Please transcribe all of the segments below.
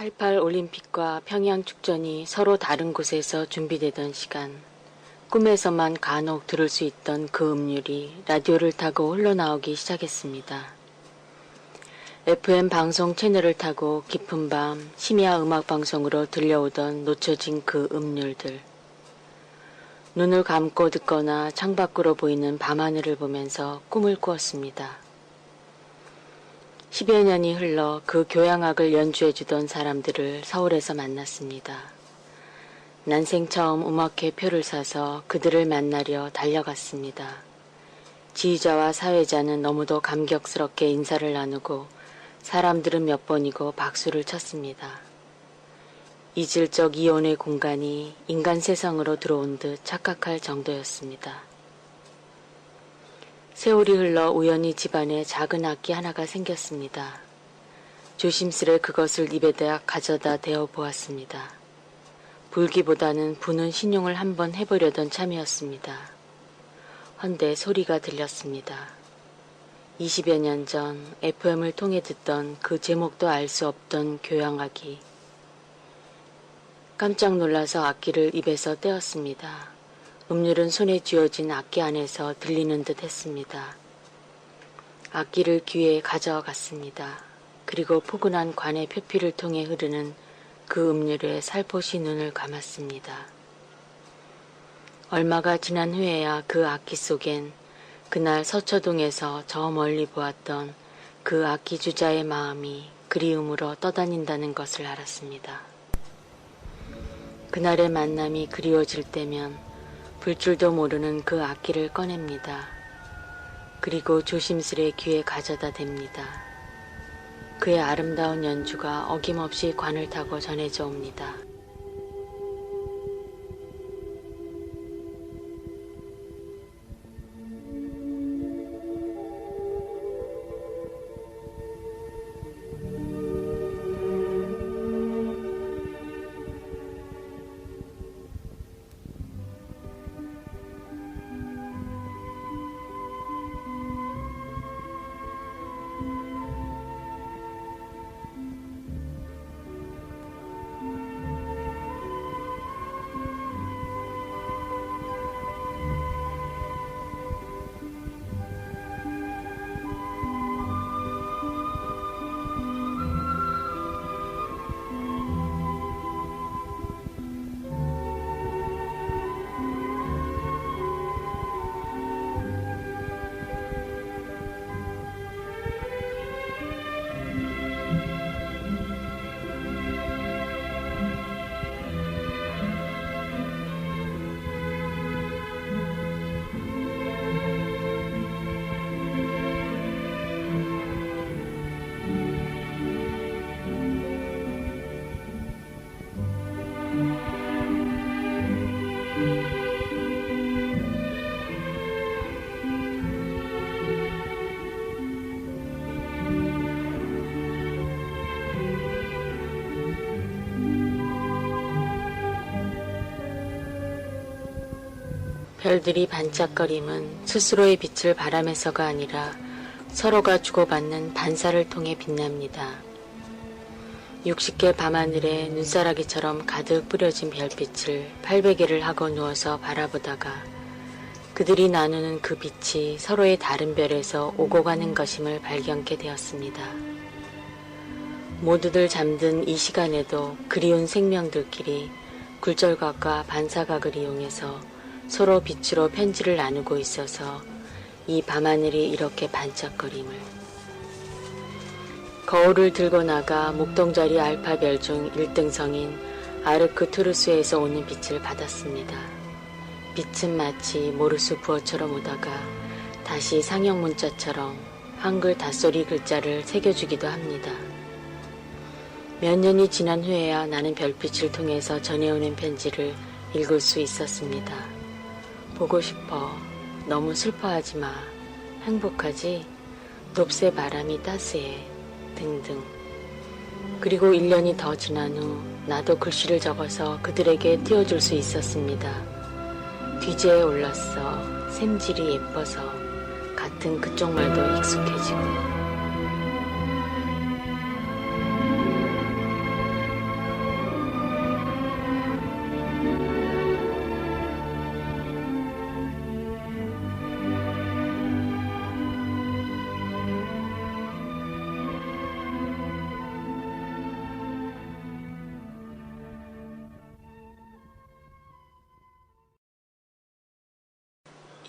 88 올림픽과 평양 축전이 서로 다른 곳에서 준비되던 시간, 꿈에서만 간혹 들을 수 있던 그 음률이 라디오를 타고 흘러나오기 시작했습니다. FM 방송 채널을 타고 깊은 밤 심야 음악 방송으로 들려오던 놓쳐진 그 음률들. 눈을 감고 듣거나 창밖으로 보이는 밤하늘을 보면서 꿈을 꾸었습니다. 10여 년이 흘러 그 교향악을 연주해주던 사람들을 서울에서 만났습니다. 난생 처음 음악회 표를 사서 그들을 만나려 달려갔습니다. 지휘자와 사회자는 너무도 감격스럽게 인사를 나누고 사람들은 몇 번이고 박수를 쳤습니다. 잊을 적 이혼의 공간이 인간 세상으로 들어온 듯 착각할 정도였습니다. 세월이 흘러 우연히 집안에 작은 악기 하나가 생겼습니다. 조심스레 그것을 입에다 가져다 대어 보았습니다. 불기보다는 부는 신용을 한번 해보려던 참이었습니다. 헌데 소리가 들렸습니다. 20여 년 전 FM을 통해 듣던 그 제목도 알 수 없던 교향악이. 깜짝 놀라서 악기를 입에서 떼었습니다. 음률은 손에 쥐어진 악기 안에서 들리는 듯 했습니다. 악기를 귀에 가져갔습니다. 그리고 포근한 관의 표피를 통해 흐르는 그 음률에 살포시 눈을 감았습니다. 얼마가 지난 후에야 그 악기 속엔 그날 서초동에서 저 멀리 보았던 그 악기 주자의 마음이 그리움으로 떠다닌다는 것을 알았습니다. 그날의 만남이 그리워질 때면 불 줄도 모르는 그 악기를 꺼냅니다. 그리고 조심스레 귀에 가져다 댑니다. 그의 아름다운 연주가 어김없이 관을 타고 전해져 옵니다. 별들이 반짝거림은 스스로의 빛을 바람에서가 아니라 서로가 주고받는 반사를 통해 빛납니다. 60개 밤하늘에 눈사라기처럼 가득 뿌려진 별빛을 800개를 하고 누워서 바라보다가 그들이 나누는 그 빛이 서로의 다른 별에서 오고 가는 것임을 발견케 되었습니다. 모두들 잠든 이 시간에도 그리운 생명들끼리 굴절각과 반사각을 이용해서 서로 빛으로 편지를 나누고 있어서 이 밤하늘이 이렇게 반짝거림을. 거울을 들고 나가 목동자리 알파별 중 1등성인 아르크투루스에서 오는 빛을 받았습니다. 빛은 마치 모르스 부어처럼 오다가 다시 상형 문자처럼 한글 닷소리 글자를 새겨주기도 합니다. 몇 년이 지난 후에야 나는 별빛을 통해서 전해오는 편지를 읽을 수 있었습니다. 보고 싶어. 너무 슬퍼하지 마. 행복하지? 높새 바람이 따스해. 등등. 그리고 1년이 더 지난 후 나도 글씨를 적어서 그들에게 띄워줄 수 있었습니다. 뒤지에 올랐어. 샘질이 예뻐서. 같은 그쪽 말도 익숙해지고.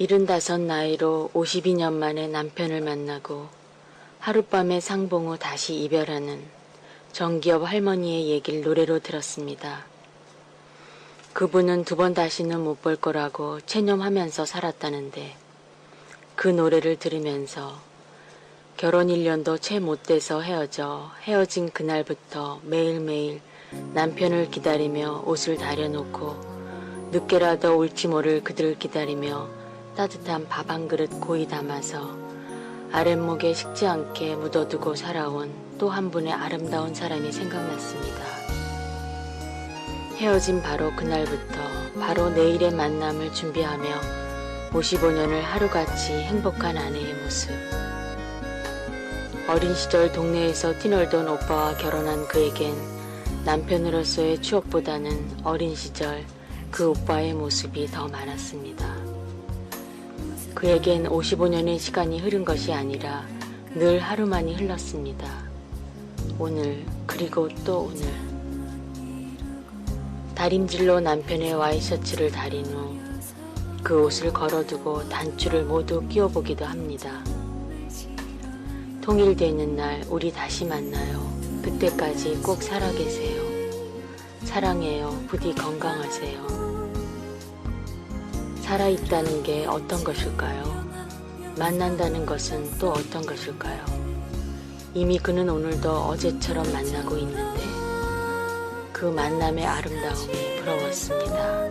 75 나이로 52년 만에 남편을 만나고 하룻밤에 상봉 후 다시 이별하는 정기업 할머니의 얘기를 노래로 들었습니다. 그분은 2번 다시는 못 볼 거라고 체념하면서 살았다는데 그 노래를 들으면서 결혼 1년도 채 못 돼서 헤어진 그날부터 매일매일 남편을 기다리며 옷을 다려놓고 늦게라도 올지 모를 그들을 기다리며 따뜻한 밥 한 그릇 고이 담아서 아랫목에 식지 않게 묻어두고 살아온 또 한 분의 아름다운 사람이 생각났습니다. 헤어진 바로 그날부터 바로 내일의 만남을 준비하며 55년을 하루같이 행복한 아내의 모습. 어린 시절 동네에서 뛰놀던 오빠와 결혼한 그에겐 남편으로서의 추억보다는 어린 시절 그 오빠의 모습이 더 많았습니다. 그에겐 55년의 시간이 흐른 것이 아니라 늘 하루만이 흘렀습니다. 오늘 그리고 또 오늘. 다림질로 남편의 와이셔츠를 다린 후 그 옷을 걸어두고 단추를 모두 끼워보기도 합니다. 통일되는 날 우리 다시 만나요. 그때까지 꼭 살아계세요. 사랑해요. 부디 건강하세요. 살아있다는 게 어떤 것일까요? 만난다는 것은 또 어떤 것일까요? 이미 그는 오늘도 어제처럼 만나고 있는데 그 만남의 아름다움이 부러웠습니다.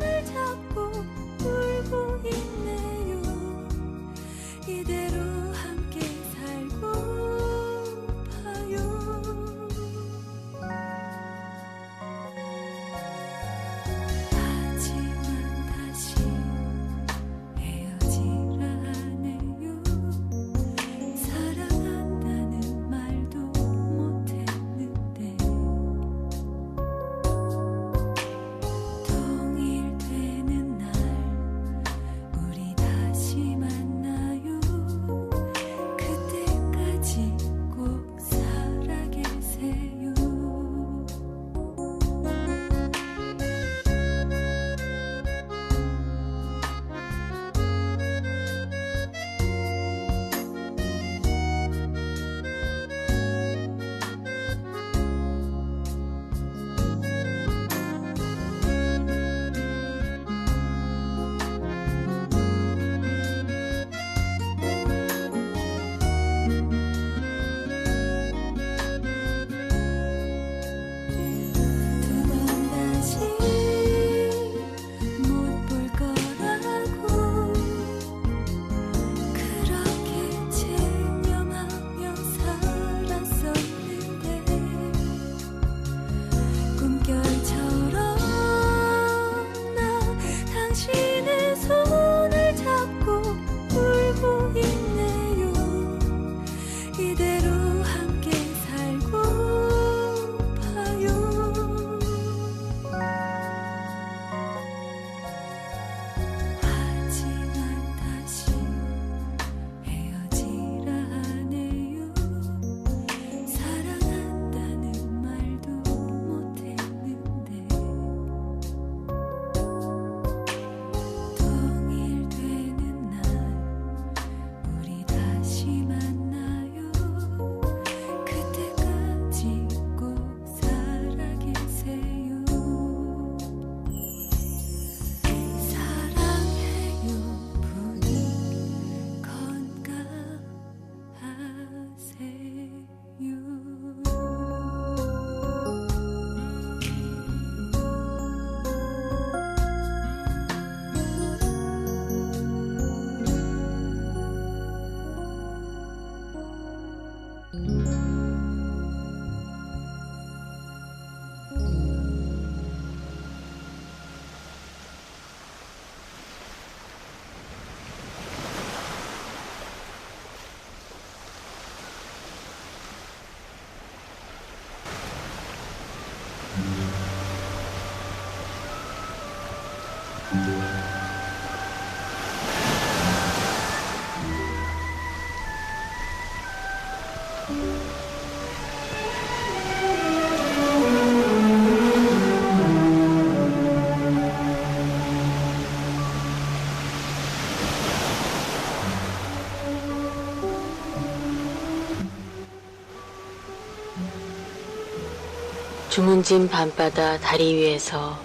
주문진 밤바다 다리 위에서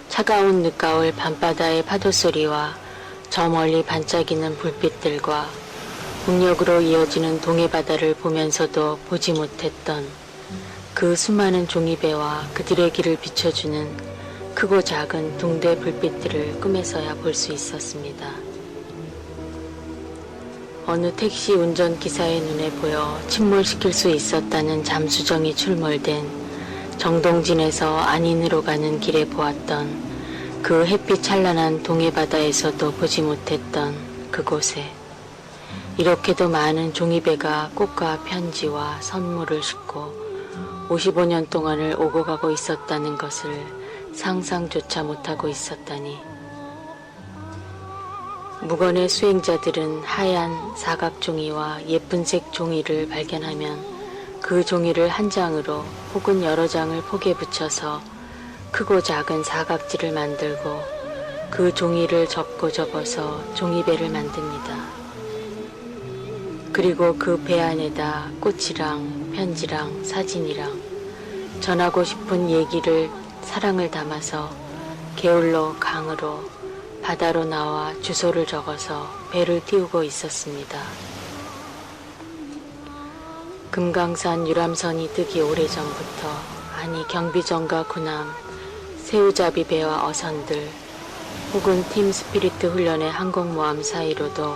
차가운 늦가을 밤바다의 파도소리와 저 멀리 반짝이는 불빛들과 북녘으로 이어지는 동해바다를 보면서도 보지 못했던 그 수많은 종이배와 그들의 길을 비춰주는 크고 작은 둥대 불빛들을 꿈에서야 볼 수 있었습니다. 어느 택시 운전기사의 눈에 보여 침몰시킬 수 있었다는 잠수정이 출몰된 정동진에서 안인으로 가는 길에 보았던 그 햇빛 찬란한 동해바다에서도 보지 못했던 그곳에 이렇게도 많은 종이배가 꽃과 편지와 선물을 싣고 55년 동안을 오고 가고 있었다는 것을 상상조차 못하고 있었다니. 무건의 수행자들은 하얀 사각종이와 예쁜색 종이를 발견하면 그 종이를 한 장으로 혹은 여러 장을 폭에 붙여서 크고 작은 사각지를 만들고 그 종이를 접고 접어서 종이배를 만듭니다. 그리고 그 배 안에다 꽃이랑 편지랑 사진이랑 전하고 싶은 얘기를 사랑을 담아서 게을러 강으로 바다로 나와 주소를 적어서 배를 띄우고 있었습니다. 금강산 유람선이 뜨기 오래전부터 아니 경비정과 군함, 새우잡이 배와 어선들 혹은 팀 스피리트 훈련의 항공모함 사이로도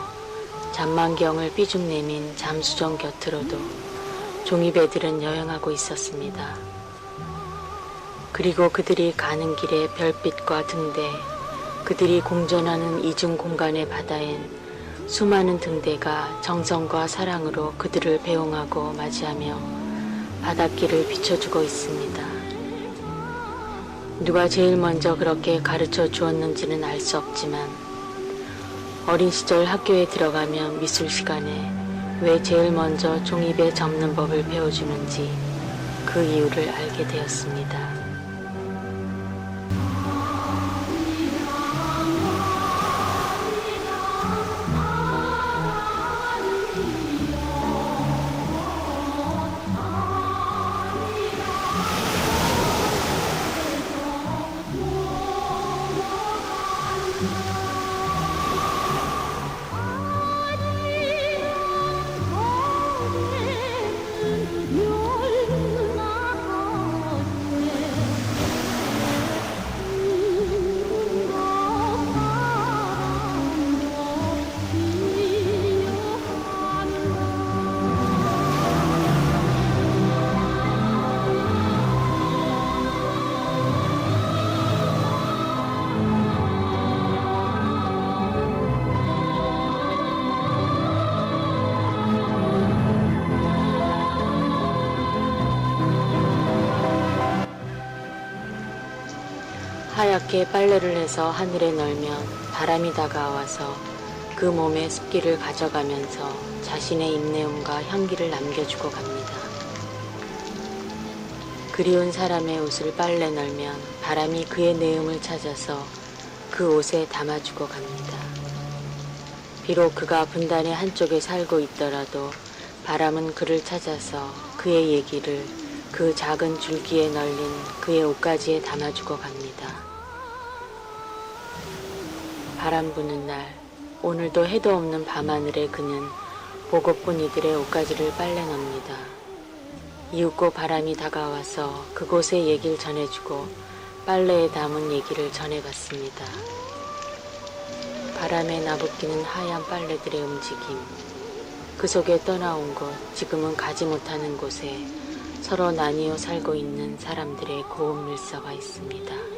잔망경을 삐죽 내민 잠수정 곁으로도 종이배들은 여행하고 있었습니다. 그리고 그들이 가는 길의 별빛과 등대, 그들이 공존하는 이중 공간의 바다엔 수많은 등대가 정성과 사랑으로 그들을 배웅하고 맞이하며 바닷길을 비춰주고 있습니다. 누가 제일 먼저 그렇게 가르쳐 주었는지는 알 수 없지만 어린 시절 학교에 들어가면 미술 시간에 왜 제일 먼저 종이배 접는 법을 배워주는지 그 이유를 알게 되었습니다. 하얗게 빨래를 해서 하늘에 널면 바람이 다가와서 그 몸의 습기를 가져가면서 자신의 입내음과 향기를 남겨주고 갑니다. 그리운 사람의 옷을 빨래 널면 바람이 그의 내음을 찾아서 그 옷에 담아주고 갑니다. 비록 그가 분단의 한쪽에 살고 있더라도 바람은 그를 찾아서 그의 얘기를 그 작은 줄기에 널린 그의 옷가지에 담아주고 갑니다. 바람 부는 날, 오늘도 해도 없는 밤하늘에 그는 보고픈 이들의 옷가지를 빨래 놉니다. 이윽고 바람이 다가와서 그곳의 얘기를 전해주고 빨래에 담은 얘기를 전해갔습니다. 바람에 나부끼는 하얀 빨래들의 움직임, 그 속에 떠나온 곳, 지금은 가지 못하는 곳에 서로 나뉘어 살고 있는 사람들의 고운 밀서가 있습니다.